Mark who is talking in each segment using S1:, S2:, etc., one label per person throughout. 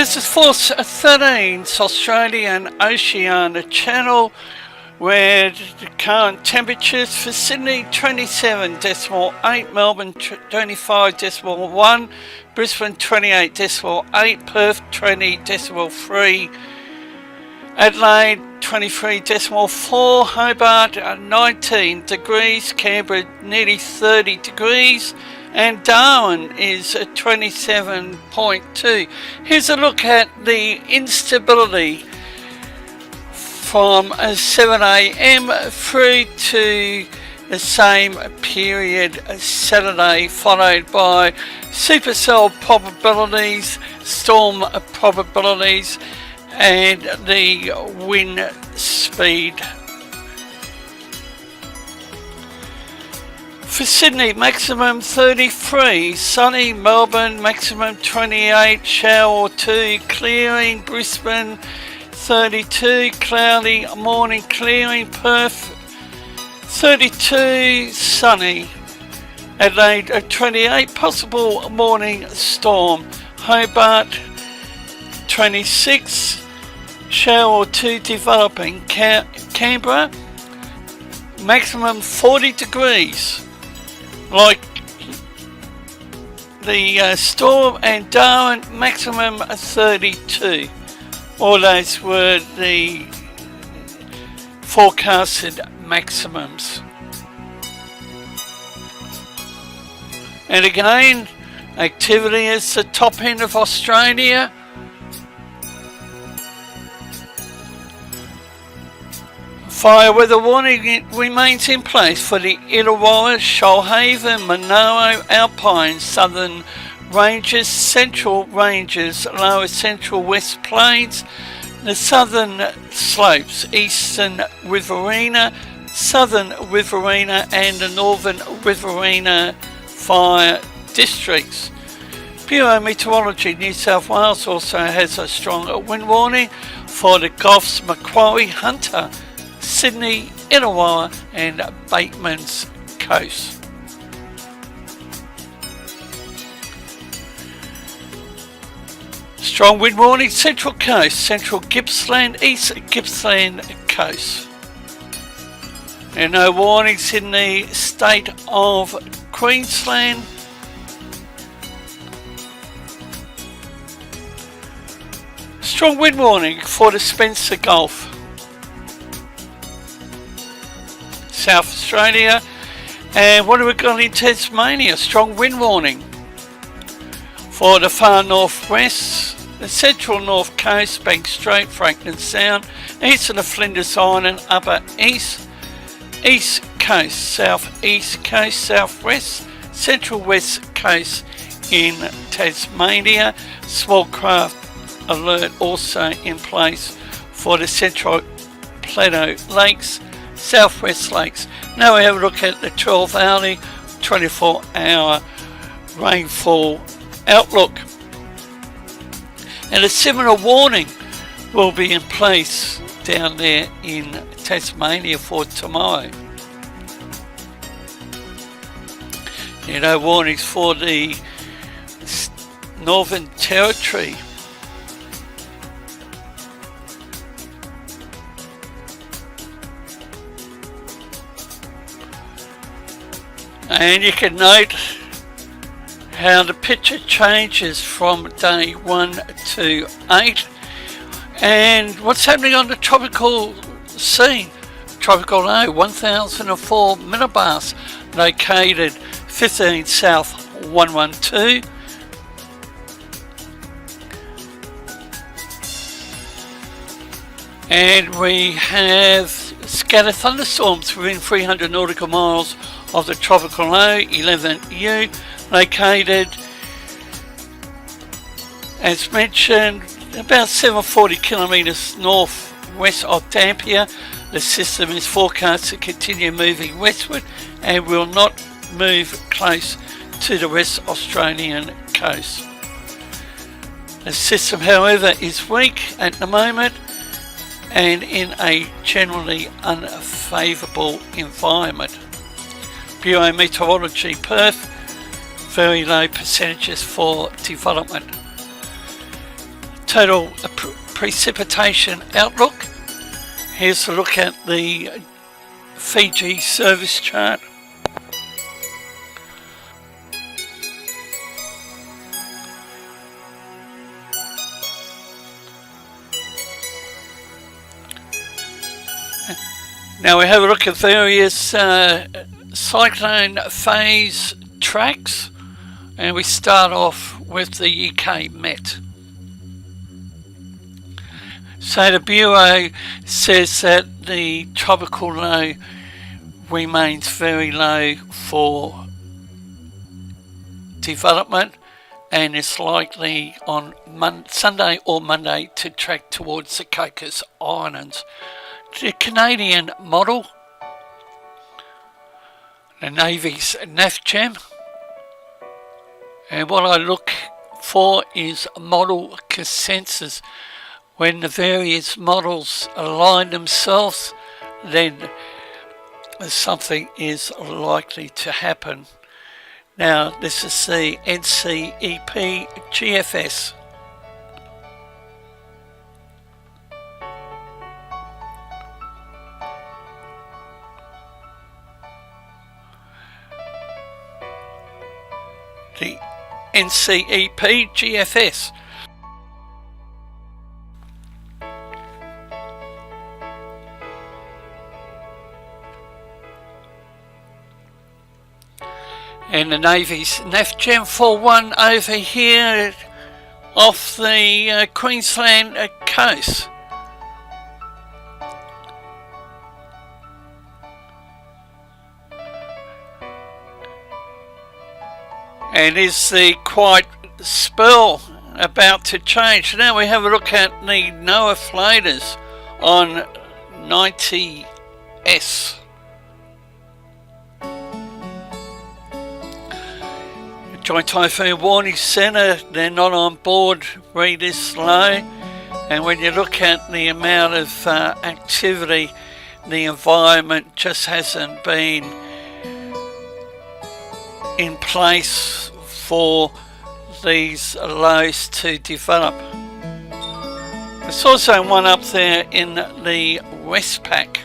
S1: This is Force 13, Australian Oceania Channel, where the current temperatures for Sydney 27.8, Melbourne 25.1, Brisbane 28.8, Perth 20.3, Adelaide 23.4, Hobart 19 degrees, Canberra nearly 30 degrees, and Darwin is at 27.2. Here's a look at the instability from 7 a.m. through to the same period Saturday, followed by supercell probabilities, storm probabilities, and the wind speed. For Sydney, maximum 33, sunny. Melbourne, maximum 28, shower or 2, clearing. Brisbane, 32, cloudy, morning clearing. Perth, 32, sunny. Adelaide, 28, possible morning storm. Hobart, 26, shower or 2 developing. Canberra, maximum 40 degrees. Like the storm, and Darwin maximum 32. All those were the forecasted maximums. And again, activity is the top end of Australia. Fire weather warning remains in place for the Illawarra, Shoalhaven, Monaro, Alpine, Southern Ranges, Central Ranges, Lower Central West Plains, the Southern Slopes, Eastern Riverina, Southern Riverina, and the Northern Riverina fire districts. Bureau Meteorology New South Wales also has a strong wind warning for the Goffs, Macquarie, Hunter, Sydney, Illawarra, and Bateman's Coast. Strong wind warning, Central Coast, Central Gippsland, East Gippsland Coast. And no warnings in the state of Queensland. Strong wind warning for the Spencer Gulf. South Australia. And what have we got in Tasmania? Strong wind warning for the far northwest, the central north coast, Bank Strait, Franklin Sound, east of the Flinders Island, upper east, east coast, southeast coast, southwest, central west coast in Tasmania. Small craft alert also in place for the Central Plateau Lakes, Southwest Lakes. Now we have a look at the 12-hourly, 24-hour rainfall outlook. And a similar warning will be in place down there in Tasmania for tomorrow. You know, warnings for the Northern Territory. And you can note how the picture changes from day 1 to 8. And what's happening on the tropical scene? Tropical low 1004 millibars, located 15 south 112. And we have scattered thunderstorms within 300 nautical miles of the tropical low 11U, located, as mentioned, about 740 kilometres northwest of Dampier. The system is forecast to continue moving westward and will not move close to the West Australian coast. The system, however, is weak at the moment and in a generally unfavourable environment. Bureau Meteorology Perth, very low percentages for development. Total precipitation outlook. Here's a look at the Fiji service chart. Now we have a look at various cyclone phase tracks, and we start off with the UK Met. So the Bureau says that the tropical low remains very low for development and is likely on Sunday or Monday to track towards the Cocos Islands. The Canadian model, the Navy's NAFGEM, and what I look for is model consensus. When the various models align themselves, then something is likely to happen. Now this is the NCEP GFS. The NCEP GFS. And the Navy's NAFGEM 41 over here off the Queensland coast. And is the quiet spell about to change? Now we have a look at the NOAA floaters on 90S. Joint Typhoon Warning Centre, they're not on board, read this low. And when you look at the amount of activity, the environment just hasn't been in place for these lows to develop. There's also one up there in the Westpac.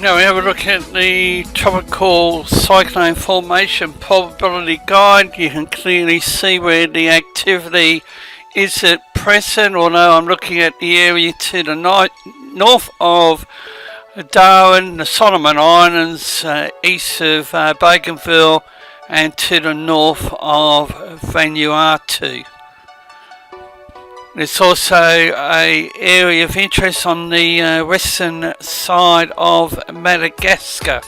S1: Now we have a look at the tropical cyclone formation probability guide. You can clearly see where the activity is at present, although I'm looking at the area to the north of Darwin, the Solomon Islands, east of Bougainville, and to the north of Vanuatu. There's also an area of interest on the western side of Madagascar,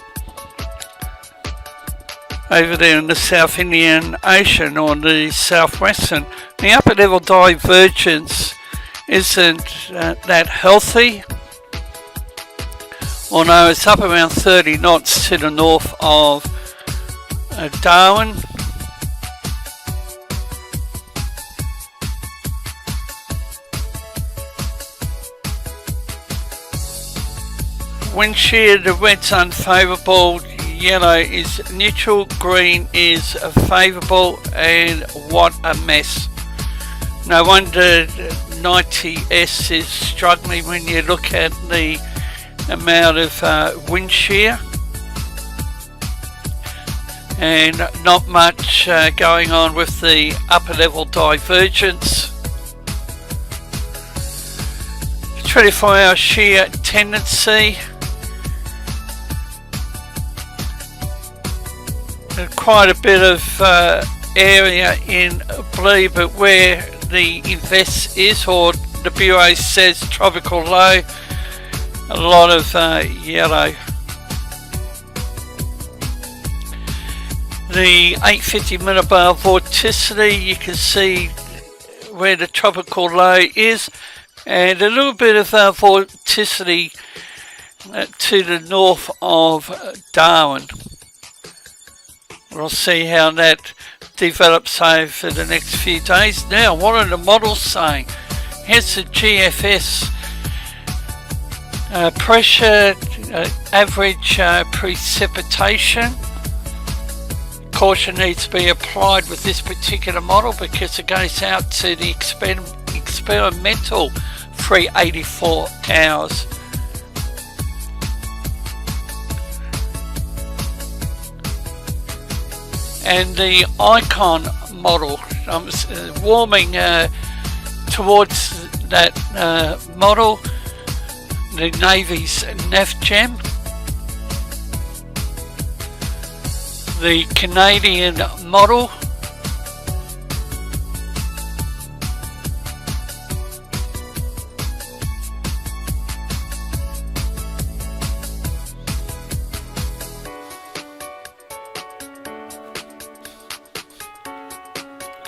S1: over there in the South Indian Ocean or the southwestern. The upper level divergence isn't that healthy, although it's up around 30 knots to the north of Darwin. Wind shear, the red's unfavourable, yellow is neutral, green is favourable, and what a mess. No wonder 90S is struggling when you look at the amount of wind shear. And not much going on with the upper level divergence. 24-hour shear tendency. Quite a bit of area in blue, but where the invest is, or the Bureau says tropical low. A lot of yellow. The 850 millibar vorticity, you can see where the tropical low is, and a little bit of vorticity to the north of Darwin. We'll see how that develops over the next few days. Now, what are the models saying? Here's the GFS pressure, average precipitation. Caution needs to be applied with this particular model because it goes out to the experimental 384 hours. And the icon model, I'm warming towards that model, the Navy's NavGem, the Canadian model,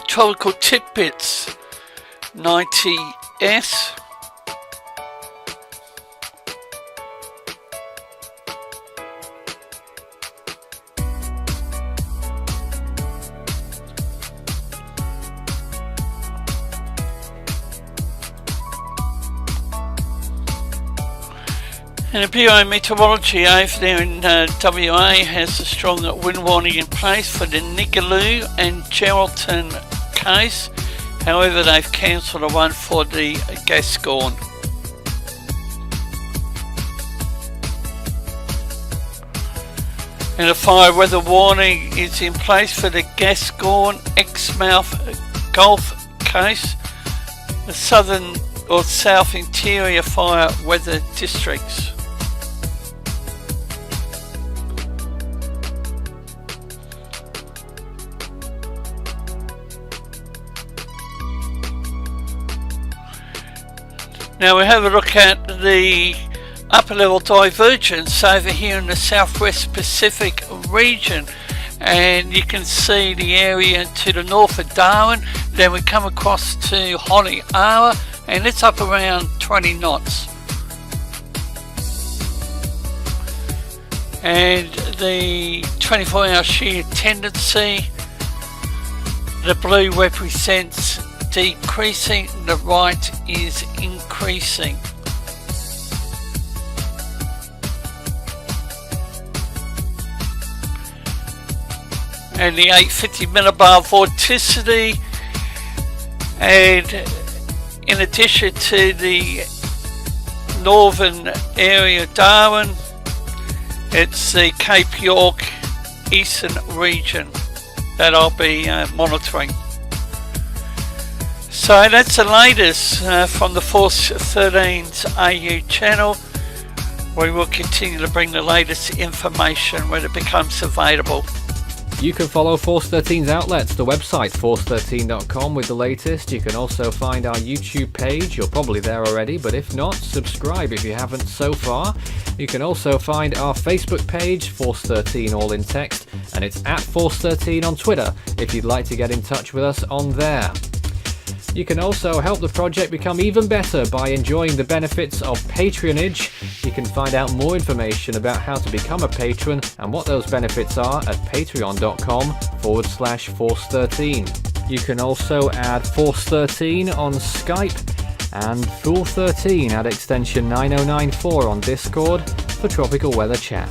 S1: Tropical Tidbits 90S, and the Bureau of Meteorology over there in WA has a strong wind warning in place for the Nigaloo and Geraldton case. However, they've cancelled the one for the Gascoyne. And a fire weather warning is in place for the Gascoyne, Exmouth Gulf case, the southern or south interior fire weather districts. Now we have a look at the upper level divergence over here in the southwest Pacific region, and you can see the area to the north of Darwin. Then we come across to Honeoawa, and it's up around 20 knots. And the 24-hour shear tendency, the blue represents decreasing, the right is increasing. And the 850 millibar vorticity, and in addition to the northern area of Darwin, it's the Cape York eastern region that I'll be monitoring. So that's the latest from the Force 13's AU channel. We will continue to bring the latest information when it becomes available.
S2: You can follow Force 13's outlets, the website force13.com with the latest. You can also find our YouTube page. You're probably there already, but if not, subscribe if you haven't so far. You can also find our Facebook page, Force 13 all in text, and it's at Force 13 on Twitter if you'd like to get in touch with us on there. You can also help the project become even better by enjoying the benefits of patronage. You can find out more information about how to become a patron and what those benefits are at patreon.com/Force13. You can also add Force 13 on Skype and Fool 13 at extension 9094 on Discord for tropical weather chat.